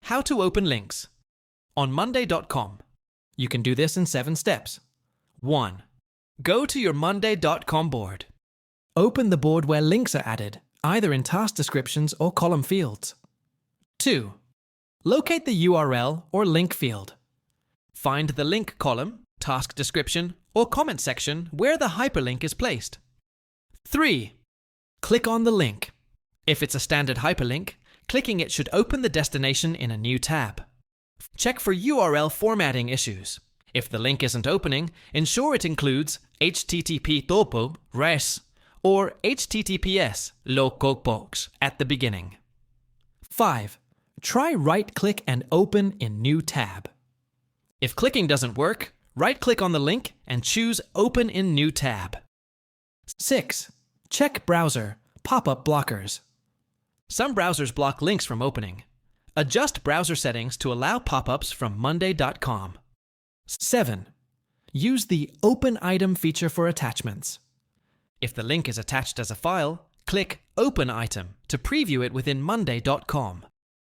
How to open links. On Monday.com. You can do this in 7 steps. 1. Go to your Monday.com board. Open the board where links are added, either in task descriptions or column fields. 2. Locate the URL or link field. Find the link column, task description, or comment section where the hyperlink is placed. 3. Click on the link. If it's a standard hyperlink, clicking it should open the destination in a new tab. Check for URL formatting issues. If the link isn't opening, ensure it includes HTTP topo, res, or HTTPS, localbox at the beginning. 5. Try right-click and open in new tab. If clicking doesn't work, right-click on the link and choose Open in New tab. 6. Check browser, pop-up blockers. Some browsers block links from opening. Adjust browser settings to allow pop-ups from Monday.com. 7. Use the Open Item feature for attachments. If the link is attached as a file, click Open Item to preview it within Monday.com.